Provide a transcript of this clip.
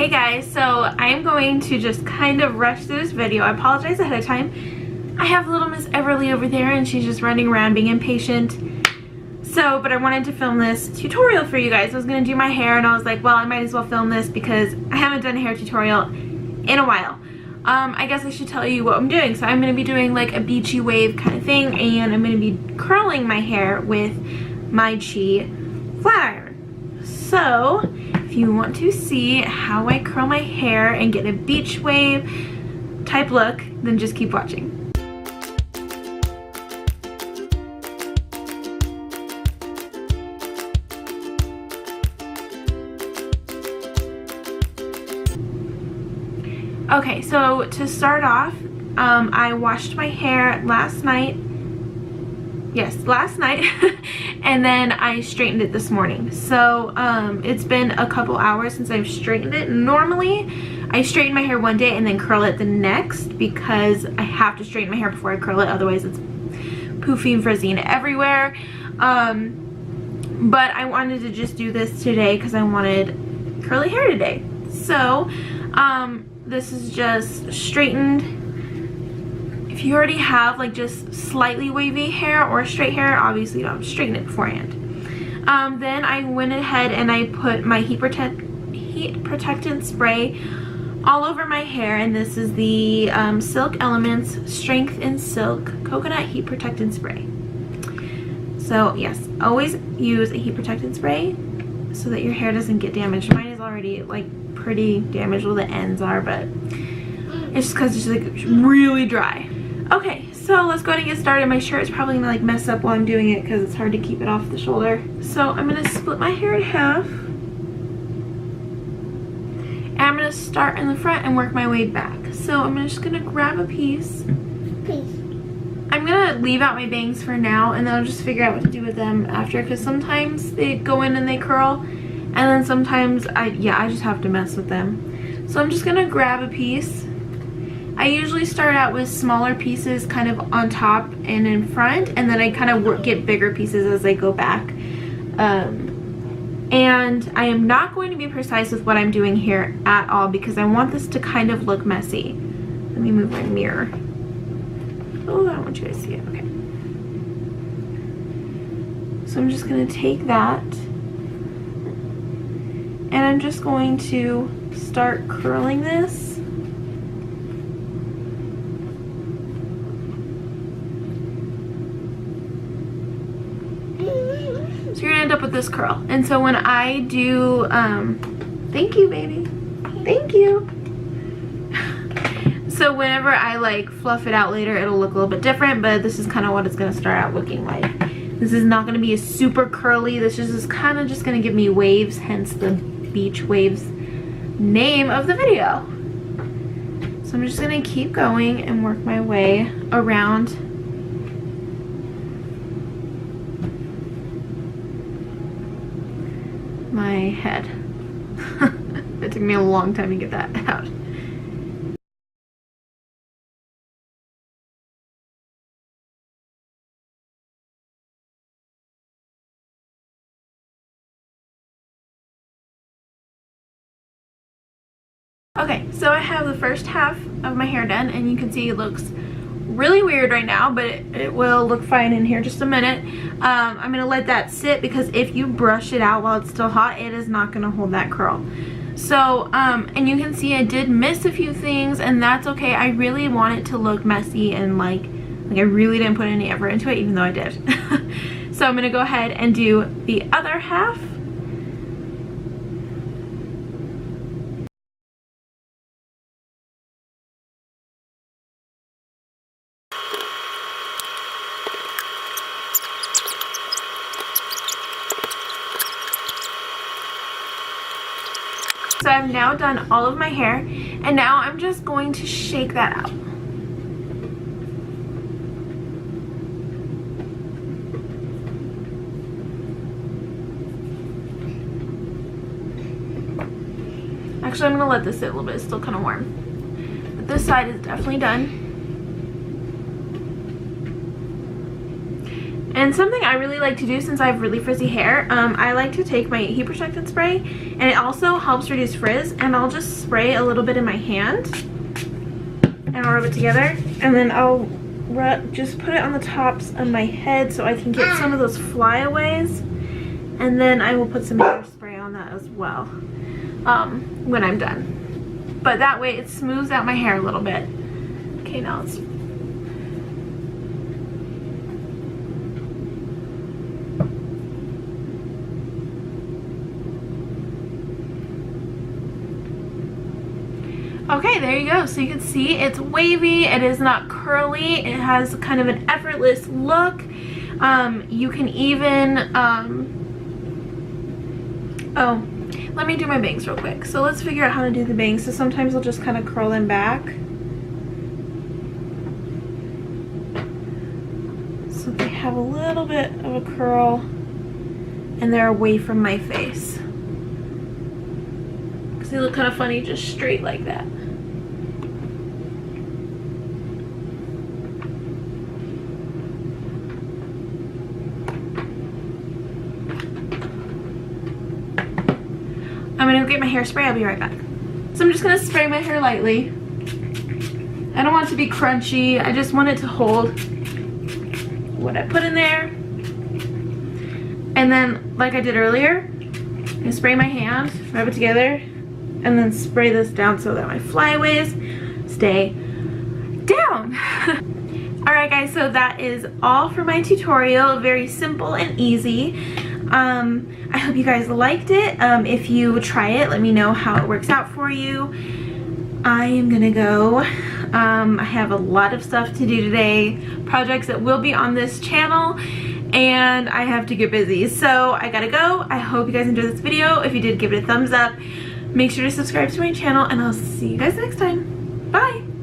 Hey guys, so I'm going to just kind of rush through this video. I apologize ahead of time. I have little Miss Everly over there and she's just running around being impatient. But I wanted to film this tutorial for you guys. I was going to do my hair and I was like, well, I might as well film this because I haven't done a hair tutorial in a while. I guess I should tell you what I'm doing. So I'm going to be doing like a beachy wave kind of thing, and I'm going to be curling my hair with my Chi flat iron. So if you want to see how I curl my hair and get a beach wave type look, then just keep watching. Okay, so to start off, I washed my hair last night. Yes, last night. And then I straightened it this morning. So it's been a couple hours since I've straightened it. Normally, I straighten my hair one day and then curl it the next because I have to straighten my hair before I curl it. Otherwise, it's poofy and frizzy and everywhere. But I wanted to just do this today because I wanted curly hair today. So this is just straightened. If you already have like just slightly wavy hair or straight hair, obviously you don't straighten it beforehand. Then I went ahead and I put my heat protectant spray all over my hair, and this is the Silk Elements Strength in Silk Coconut Heat Protectant Spray. So yes, always use a heat protectant spray so that your hair doesn't get damaged. Mine is already like pretty damaged where the ends are, but it's just because it's like really dry. Okay, so let's go ahead and get started. My shirt is probably gonna like mess up while I'm doing it because it's hard to keep it off the shoulder. So I'm gonna split my hair in half, and I'm gonna start in the front and work my way back. So I'm just gonna grab a piece. I'm gonna leave out my bangs for now, and then I'll just figure out what to do with them after, because sometimes they go in and they curl, and then sometimes I just have to mess with them. So I'm just gonna grab a piece. I usually start out with smaller pieces kind of on top and in front, and then I kind of get bigger pieces as I go back. And I am not going to be precise with what I'm doing here at all because I want this to kind of look messy. Let me move my mirror. Oh, I don't want you guys to see it. Okay. So I'm just going to take that, and I'm just going to start curling this. So you're gonna end up with this curl. And so when I do, thank you, baby. Thank you. So whenever I like fluff it out later, it'll look a little bit different, but this is kind of what it's gonna start out looking like. This is not gonna be a super curly. This is kind of just gonna give me waves, hence the beach waves name of the video. So I'm just gonna keep going and work my way around my head. It took me a long time to get that out. Okay, so I have the first half of my hair done, and you can see it looks really weird right now, but it will look fine in here just a minute. I'm gonna let that sit because if you brush it out while it's still hot, it is not gonna hold that curl. So and you can see I did miss a few things, and that's okay. I really want it to look messy and like I really didn't put any effort into it, even though I did. So I'm gonna go ahead and do the other half. So I've now done all of my hair, and now I'm just going to shake that out. Actually, I'm going to let this sit a little bit. It's still kind of warm. But this side is definitely done. And something I really like to do since I have really frizzy hair, I like to take my heat protectant spray, and it also helps reduce frizz, and I'll just spray a little bit in my hand and I'll rub it together, and then I'll just put it on the tops of my head so I can get some of those flyaways, and then I will put some hairspray on that as well when I'm done. But that way it smooths out my hair a little bit. Okay, now let's... Okay, there you go. So you can see it's wavy, it is not curly, it has kind of an effortless look. You can even, oh, let me do my bangs real quick. So let's figure out how to do the bangs. So sometimes they'll just kind of curl them back. So they have a little bit of a curl and they're away from my face. Because they look kind of funny just straight like that. I'm gonna go get my hairspray. I'll be right back. So I'm just gonna spray my hair lightly. I don't want it to be crunchy. I just want it to hold what I put in there. And then, like I did earlier, I'm gonna spray my hand, rub it together, and then spray this down so that my flyaways stay down. Alright guys, so that is all for my tutorial. Very simple and easy. I hope you guys liked it. If you try it, let me know how it works out for you. I am gonna go. I have a lot of stuff to do today, projects that will be on this channel, and I have to get busy. So I gotta go. I hope you guys enjoyed this video. If you did, give it a thumbs up. Make sure to subscribe to my channel, and I'll see you guys next time. Bye!